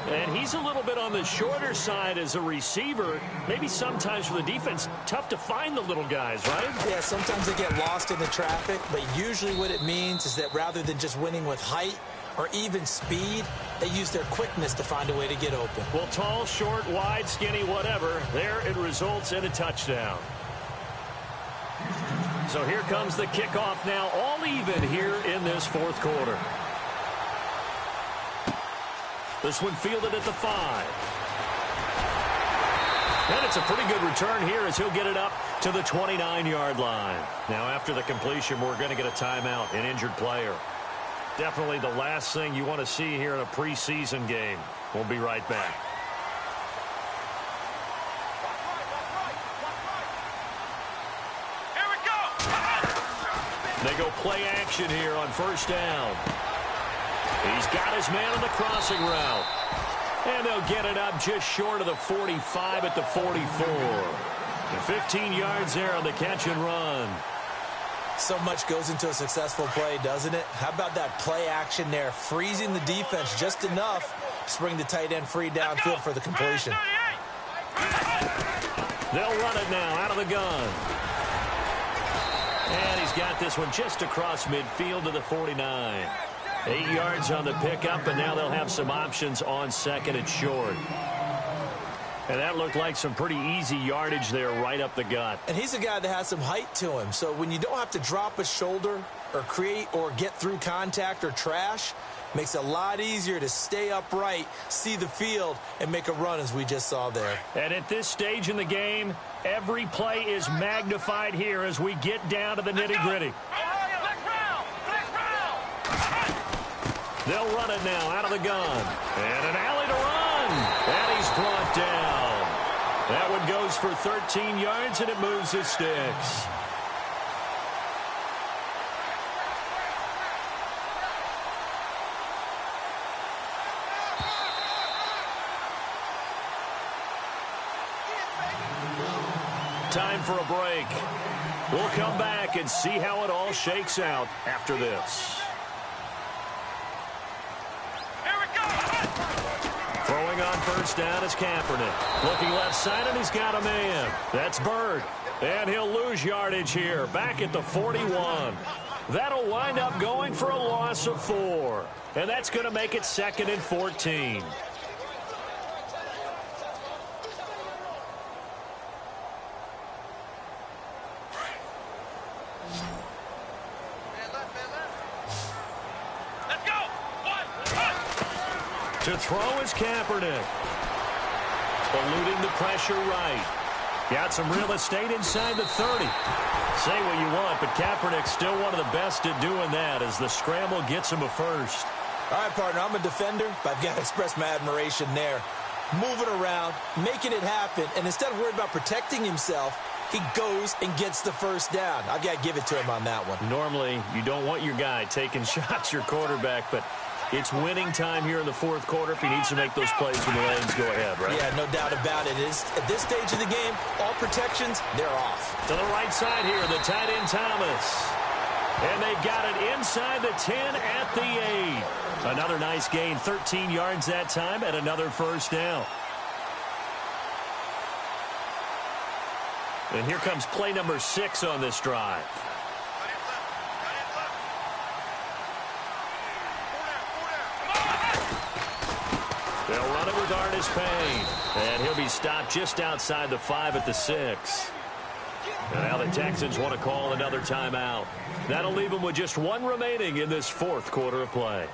And he's a little bit on the shorter side as a receiver. Maybe sometimes for the defense, tough to find the little guys, right? Yeah, sometimes they get lost in the traffic, but usually what it means is that rather than just winning with height or even speed, they use their quickness to find a way to get open. Well, tall, short, wide, skinny, whatever, there it results in a touchdown. So here comes the kickoff now, all even here in this 4th quarter. This one fielded at the 5. And it's a pretty good return here as he'll get it up to the 29-yard line. Now after the completion, we're going to get a timeout, an injured player. Definitely the last thing you want to see here in a preseason game. We'll be right back. Here we go. They go play action here on first down. He's got his man on the crossing route. And they'll get it up just short of the 45 at the 44. And 15 yards there on the catch and run. So much goes into a successful play, doesn't it? How about that play action there, freezing the defense just enough to bring the tight end free downfield for the completion. They'll run it now out of the gun. And he's got this one just across midfield to the 49. 8 yards on the pickup, and now they'll have some options on 2nd and short. And that looked like some pretty easy yardage there right up the gut. And he's a guy that has some height to him. So when you don't have to drop a shoulder or create or get through contact or trash, makes it a lot easier to stay upright, see the field, and make a run as we just saw there. And at this stage in the game, every play is magnified here as we get down to the nitty-gritty. They'll run it now out of the gun. And an alley to run. And he's brought down. That one goes for 13 yards, and it moves his sticks. Time for a break. We'll come back and see how it all shakes out after this. Throwing on first down is Kaepernick. Looking left side, and he's got a man. That's Bird. And he'll lose yardage here, back at the 41. That'll wind up going for a loss of 4. And that's going to make it 2nd and 14. To throw is Kaepernick. Eluding the pressure right. Got some real estate inside the 30. Say what you want, but Kaepernick's still one of the best at doing that as the scramble gets him a first. All right, partner, I'm a defender, but I've got to express my admiration there. Moving around, making it happen, and instead of worried about protecting himself, he goes and gets the first down. I've got to give it to him on that one. Normally, you don't want your guy taking shots, your quarterback, but it's winning time here in the 4th quarter. If he needs to make those plays when the lanes go ahead, right? Yeah, no doubt about it. At this stage of the game, all protections, they're off. To the right side here, the tight end Thomas. And they've got it inside the 10 at the 8. Another nice gain, 13 yards that time, and another first down. And here comes play number 6 on this drive. They'll run it with Artis Payne. And he'll be stopped just outside the 5 at the 6. And now the Texans want to call another timeout. That'll leave them with just 1 remaining in this 4th quarter of play.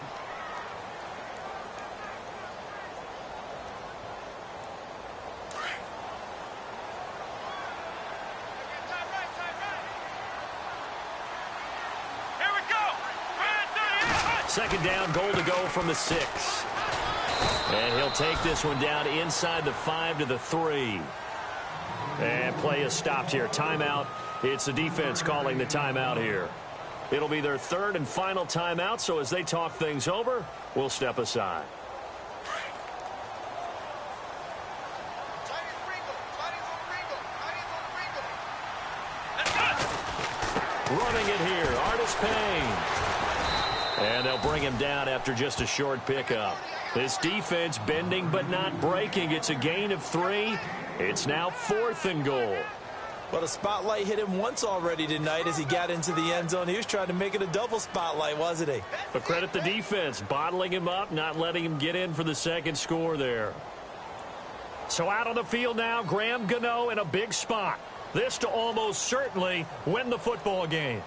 second down, goal to go from the 6. And he'll take this one down inside the 5 to the 3. And play is stopped here. Timeout. It's the defense calling the timeout here. It'll be their third and final timeout, so as they talk things over, we'll step aside. Running it here, Artis Payne. And they'll bring him down after just a short pickup. This defense bending but not breaking. It's a gain of 3. It's now 4th and goal. Well, the spotlight hit him once already tonight as he got into the end zone. He was trying to make it a double spotlight, wasn't he? But credit the defense, bottling him up, not letting him get in for the second score there. So out on the field now, Graham Gano in a big spot. This to almost certainly win the football game.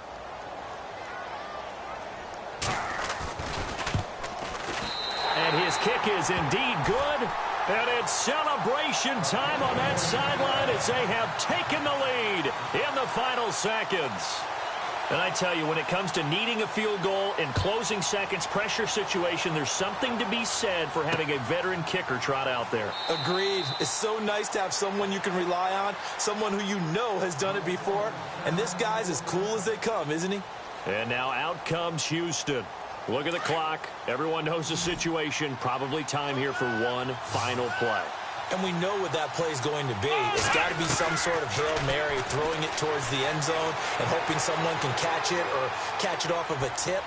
And his kick is indeed good. And it's celebration time on that sideline as they have taken the lead in the final seconds. And I tell you, when it comes to needing a field goal in closing seconds, pressure situation, there's something to be said for having a veteran kicker trot out there. Agreed. It's so nice to have someone you can rely on, someone who you know has done it before. And this guy's as cool as they come, isn't he? And now out comes Houston. Look at the clock. Everyone knows the situation. Probably time here for one final play. And we know what that play is going to be. It's got to be some sort of Hail Mary, throwing it towards the end zone and hoping someone can catch it or catch it off of a tip.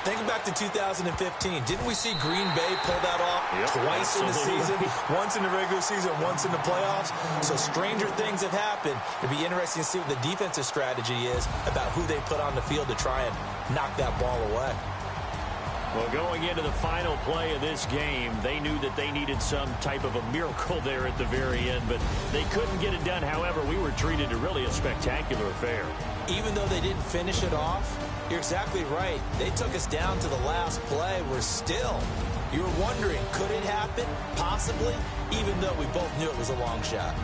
Think back to 2015. Didn't we see Green Bay pull that off twice in the season? Once in the regular season, once in the playoffs. So stranger things have happened. It'd be interesting to see what the defensive strategy is about who they put on the field to try and knock that ball away. Well, going into the final play of this game, they knew that they needed some type of a miracle there at the very end, but they couldn't get it done. However, we were treated to really a spectacular affair. Even though they didn't finish it off, you're exactly right. They took us down to the last play. We're still, you were wondering, could it happen? Possibly, even though we both knew it was a long shot.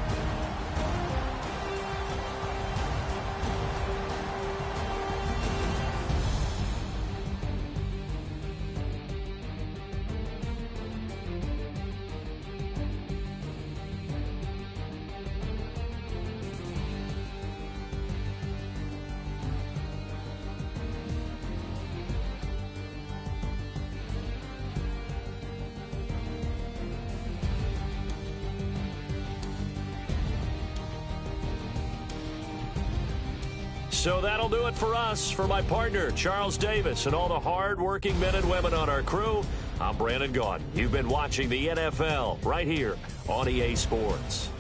So that'll do it for us. For my partner, Charles Davis, and all the hard-working men and women on our crew, I'm Brandon Gaudin. You've been watching the NFL right here on EA Sports.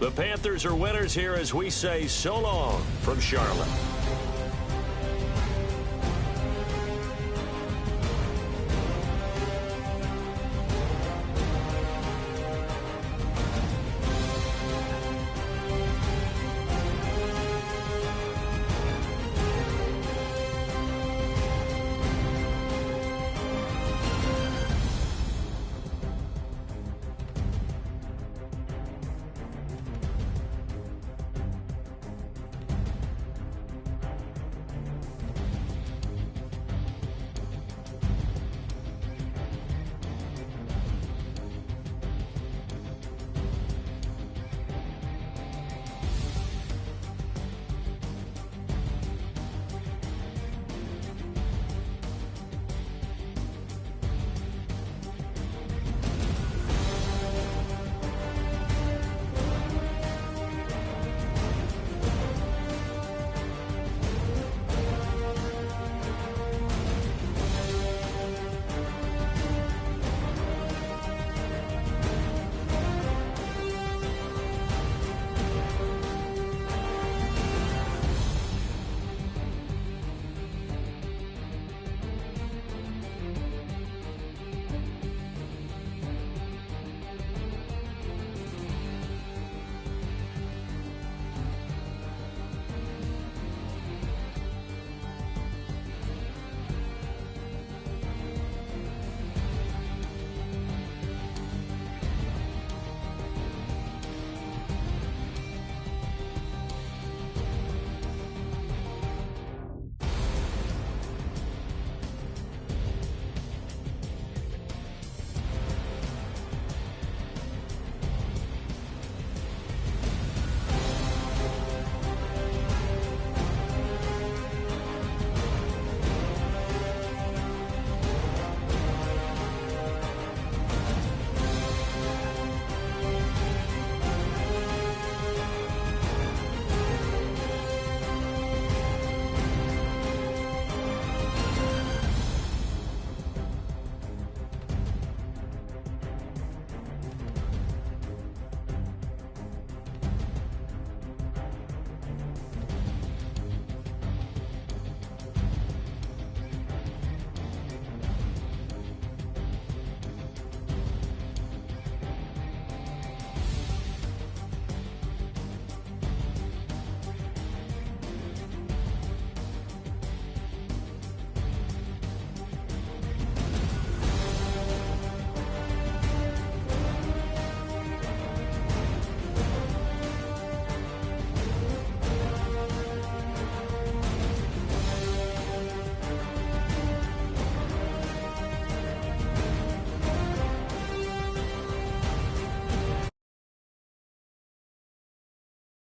The Panthers are winners here as we say so long from Charlotte.